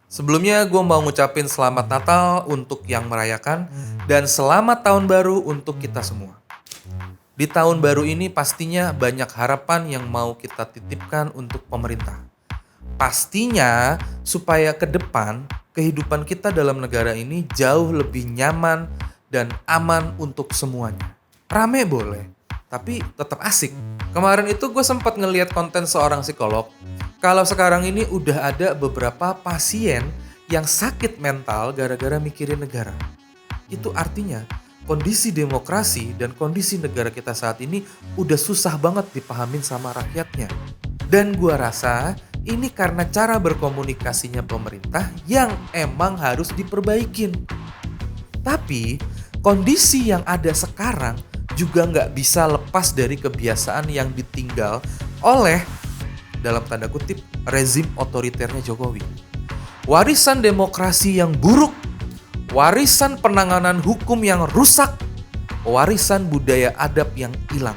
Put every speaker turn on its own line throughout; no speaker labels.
Sebelumnya gue mau ngucapin selamat Natal untuk yang merayakan dan selamat tahun baru untuk kita semua. Di tahun baru ini pastinya banyak harapan yang mau kita titipkan untuk pemerintah. Pastinya supaya ke depan kehidupan kita dalam negara ini jauh lebih nyaman dan aman untuk semuanya. Rame boleh, tapi tetap asik. Kemarin itu gue sempat ngeliat konten seorang psikolog. Kalau sekarang ini udah ada beberapa pasien yang sakit mental gara-gara mikirin negara. Itu artinya kondisi demokrasi dan kondisi negara kita saat ini udah susah banget dipahamin sama rakyatnya. Dan gua rasa ini karena cara berkomunikasinya pemerintah yang emang harus diperbaikin. Tapi kondisi yang ada sekarang juga nggak bisa lepas dari kebiasaan yang ditinggal oleh dalam tanda kutip rezim otoriternya Jokowi. Warisan demokrasi yang buruk, warisan penanganan hukum yang rusak, warisan budaya adab yang hilang.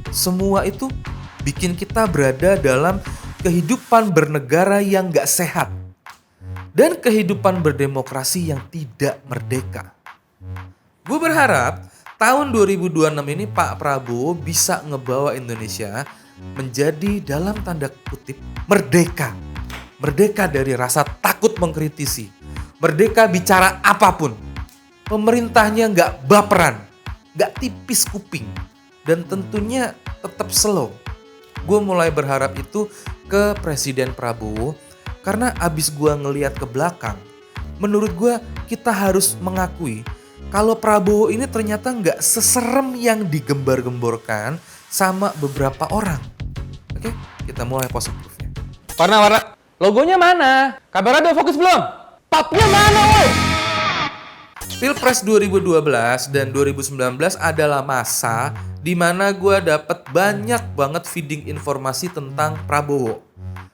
Semua itu bikin kita berada dalam kehidupan bernegara yang gak sehat dan kehidupan berdemokrasi yang tidak merdeka. Gue berharap tahun 2026 ini Pak Prabowo bisa ngebawa Indonesia menjadi dalam tanda kutip merdeka. Merdeka dari rasa takut mengkritisi. Merdeka bicara apapun. Pemerintahnya nggak baperan, nggak tipis kuping, dan tentunya tetap slow. Gue mulai berharap itu ke Presiden Prabowo karena abis gue ngeliat ke belakang, menurut gue kita harus mengakui kalau Prabowo ini ternyata nggak seserem yang digembar-gemborkan sama beberapa orang. Oke, kita mulai positifnya.
Warna. Logonya mana? Kameranya udah fokus belum? Papnya mana, woi?
Pilpres 2012 dan 2019 adalah masa di mana gue dapet banyak banget feeding informasi tentang Prabowo.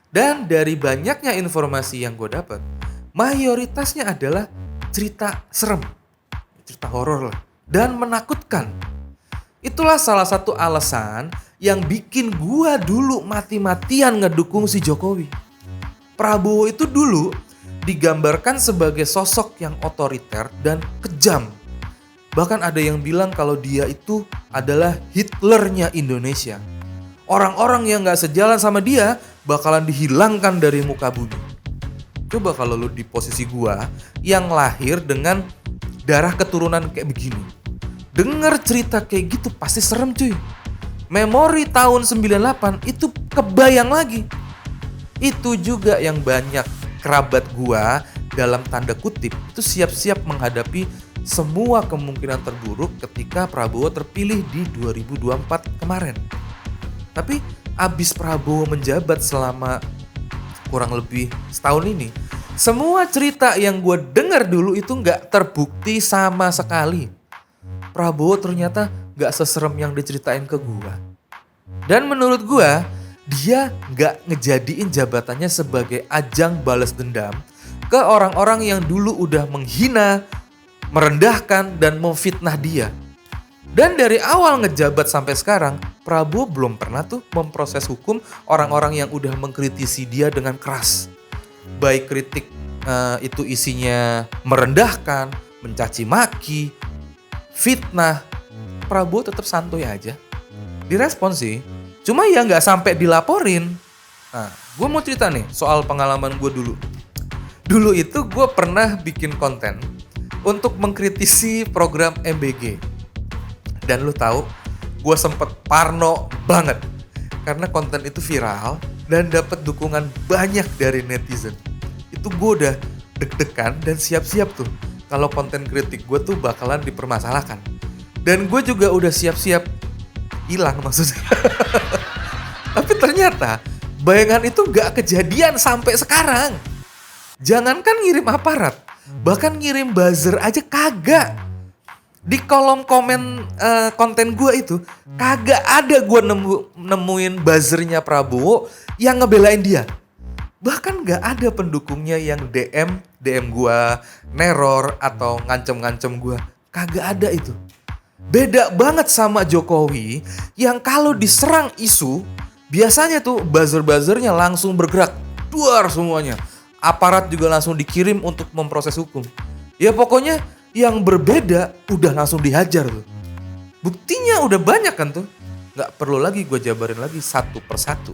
Dan dari banyaknya informasi yang gue dapet, mayoritasnya adalah cerita serem, cerita horor lah, dan menakutkan. Itulah salah satu alasan yang bikin gua dulu mati-matian ngedukung si Jokowi. Prabowo itu dulu digambarkan sebagai sosok yang otoriter dan kejam. Bahkan ada yang bilang kalau dia itu adalah Hitlernya Indonesia. Orang-orang yang gak sejalan sama dia bakalan dihilangkan dari muka bumi. Coba kalau lu di posisi gua yang lahir dengan darah keturunan kayak begini. Dengar cerita kayak gitu pasti serem cuy. Memori tahun 98 itu kebayang lagi. Itu juga yang banyak kerabat gua dalam tanda kutip itu siap-siap menghadapi semua kemungkinan terburuk ketika Prabowo terpilih di 2024 kemarin. Tapi abis Prabowo menjabat selama kurang lebih setahun ini, semua cerita yang gue dengar dulu itu nggak terbukti sama sekali. Prabowo ternyata nggak seserem yang diceritain ke gue. Dan menurut gue, dia nggak ngejadiin jabatannya sebagai ajang balas dendam ke orang-orang yang dulu udah menghina, merendahkan, dan memfitnah dia. Dan dari awal ngejabat sampai sekarang, Prabowo belum pernah tuh memproses hukum orang-orang yang udah mengkritisi dia dengan keras. Baik kritik itu isinya merendahkan, mencaci maki, fitnah, Prabowo tetap santuy aja. Direspon sih, cuma ya nggak sampai dilaporin. Nah, gue mau cerita nih soal pengalaman gue dulu. Dulu itu gue pernah bikin konten untuk mengkritisi program MBG. Dan lu tahu, gue sempet parno banget. Karena konten itu viral dan dapat dukungan banyak dari netizen. Itu gue udah deg-degan dan siap-siap tuh kalau konten kritik gue tuh bakalan dipermasalahkan. Dan gue juga udah siap-siap hilang maksudnya. Tapi ternyata bayangan itu gak kejadian sampai sekarang. Jangankan ngirim aparat, bahkan ngirim buzzer aja kagak. Di kolom komen konten gue itu kagak ada gue nemuin buzzernya Prabowo yang ngebelain dia. Bahkan gak ada pendukungnya yang DM gue, neror atau ngancem-ngancem gue. Kagak ada itu. Beda banget sama Jokowi yang kalau diserang isu, biasanya tuh buzzer-buzzernya langsung bergerak. Duar semuanya. aparat juga langsung dikirim untuk memproses hukum. Ya pokoknya yang berbeda udah langsung dihajar tuh. Buktinya udah banyak kan tuh. Gak perlu lagi gue jabarin lagi satu persatu.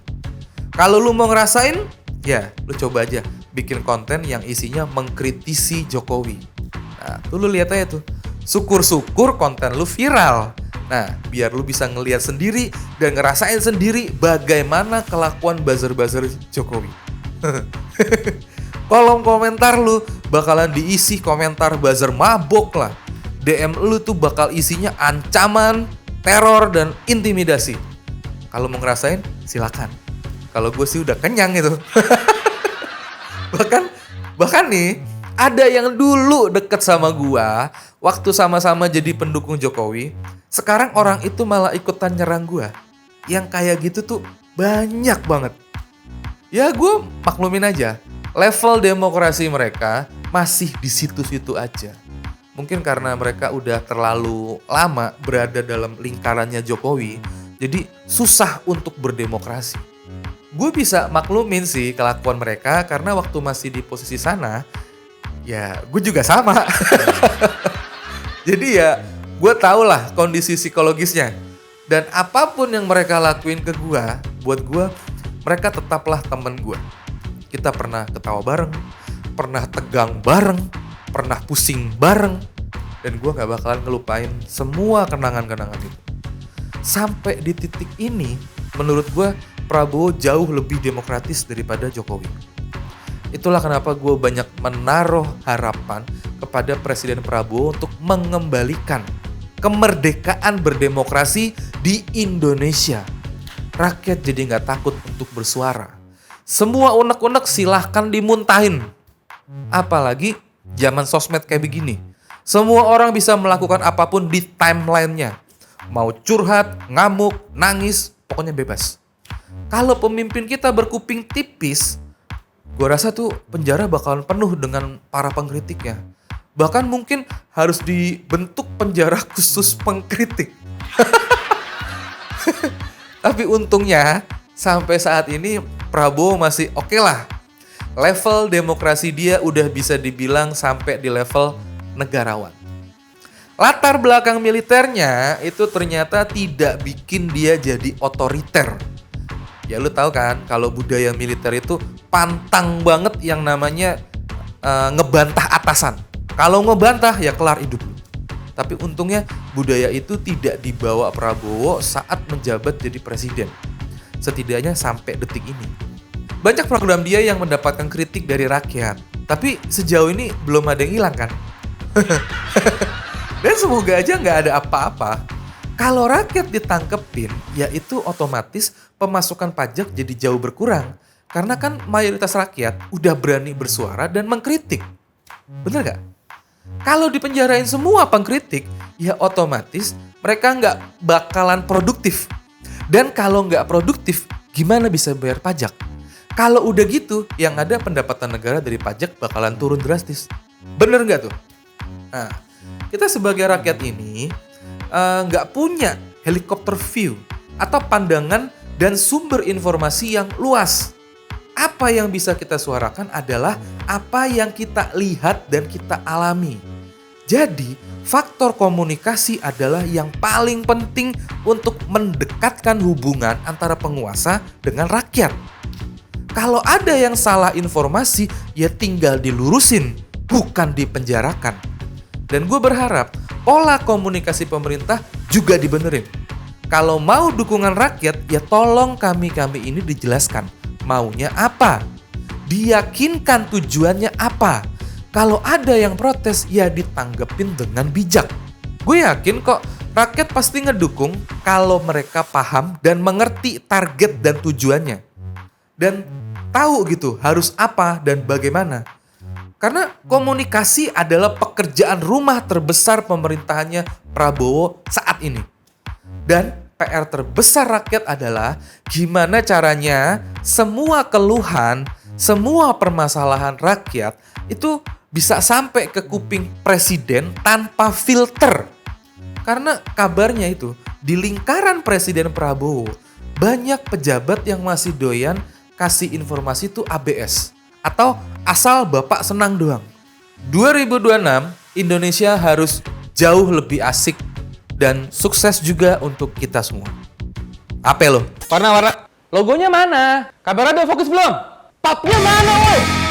Kalau lu mau ngerasain, ya lu coba aja bikin konten yang isinya mengkritisi Jokowi. Nah tuh lu lihat aja tuh. Syukur-syukur konten lu viral. Nah, biar lu bisa ngelihat sendiri dan ngerasain sendiri bagaimana kelakuan buzzer-buzzer Jokowi. Kolom komentar lu bakalan diisi komentar buzzer mabok lah. DM lu tuh bakal isinya ancaman, teror, dan intimidasi. Kalau mau ngerasain, silakan. Kalau gue sih udah kenyang itu. Bahkan nih, ada yang dulu deket sama gua waktu sama-sama jadi pendukung Jokowi. Sekarang orang itu malah ikutan nyerang gua. Yang kayak gitu tuh banyak banget. Ya gue maklumin aja. Level demokrasi mereka masih di situ-situ aja. Mungkin karena mereka udah terlalu lama berada dalam lingkarannya Jokowi. Jadi susah untuk berdemokrasi. Gue bisa maklumin sih kelakuan mereka karena waktu masih di posisi sana, ya gue juga sama. Jadi ya gue tau lah kondisi psikologisnya. Dan apapun yang mereka lakuin ke gue, buat gue mereka tetaplah temen gue. Kita pernah ketawa bareng, pernah tegang bareng, pernah pusing bareng. Dan gue gak bakalan ngelupain semua kenangan-kenangan itu. Sampai di titik ini, menurut gue Prabowo jauh lebih demokratis daripada Jokowi. Itulah kenapa gue banyak menaruh harapan kepada Presiden Prabowo untuk mengembalikan kemerdekaan berdemokrasi di Indonesia. Rakyat jadi gak takut untuk bersuara. Semua unek-unek silahkan dimuntahin. Apalagi zaman sosmed kayak begini. Semua orang bisa melakukan apapun di timeline-nya. Mau curhat, ngamuk, nangis, pokoknya bebas. Kalau pemimpin kita berkuping tipis, gue rasa tuh penjara bakalan penuh dengan para pengkritiknya. Bahkan mungkin harus dibentuk penjara khusus pengkritik. Tapi untungnya sampai saat ini Prabowo masih oke lah. Level demokrasi dia udah bisa dibilang sampai di level negarawan. Latar belakang militernya itu ternyata tidak bikin dia jadi otoriter. Ya lu tahu kan kalau budaya militer itu pantang banget yang namanya ngebantah atasan. Kalau ngebantah ya kelar hidup lu. Tapi untungnya budaya itu tidak dibawa Prabowo saat menjabat jadi presiden. Setidaknya sampai detik ini. Banyak program dia yang mendapatkan kritik dari rakyat. Tapi sejauh ini belum ada yang hilang kan? Dan semoga aja nggak ada apa-apa. Kalau rakyat ditangkepin, ya itu otomatis pemasukan pajak jadi jauh berkurang. Karena kan mayoritas rakyat udah berani bersuara dan mengkritik. Bener nggak? Kalau dipenjarain semua pengkritik, ya otomatis mereka nggak bakalan produktif. Dan kalau nggak produktif, gimana bisa bayar pajak? Kalau udah gitu, yang ada pendapatan negara dari pajak bakalan turun drastis. Bener nggak tuh? Nah, kita sebagai rakyat ini nggak punya helikopter view atau pandangan dan sumber informasi yang luas. Apa yang bisa kita suarakan adalah apa yang kita lihat dan kita alami. Jadi, faktor komunikasi adalah yang paling penting untuk mendekatkan hubungan antara penguasa dengan rakyat. Kalau ada yang salah informasi, ya tinggal dilurusin, bukan dipenjarakan. Dan gue berharap pola komunikasi pemerintah juga dibenerin. Kalau mau dukungan rakyat, ya tolong kami ini dijelaskan. Maunya apa? Diyakinkan tujuannya apa? Kalau ada yang protes, ya ditanggepin dengan bijak. Gue yakin kok rakyat pasti ngedukung kalau mereka paham dan mengerti target dan tujuannya. Dan tahu gitu harus apa dan bagaimana. Karena komunikasi adalah pekerjaan rumah terbesar pemerintahannya Prabowo saat ini. Dan PR terbesar rakyat adalah gimana caranya semua keluhan, semua permasalahan rakyat itu bisa sampai ke kuping presiden tanpa filter. Karena kabarnya itu di lingkaran Presiden Prabowo banyak pejabat yang masih doyan kasih informasi itu ABS, Atau asal Bapak senang doang? 2026 Indonesia harus jauh lebih asik dan sukses juga untuk kita semua. Apa lo?
Warna-warna. Logonya mana? Kamera udah fokus belum? Papnya mana, woi?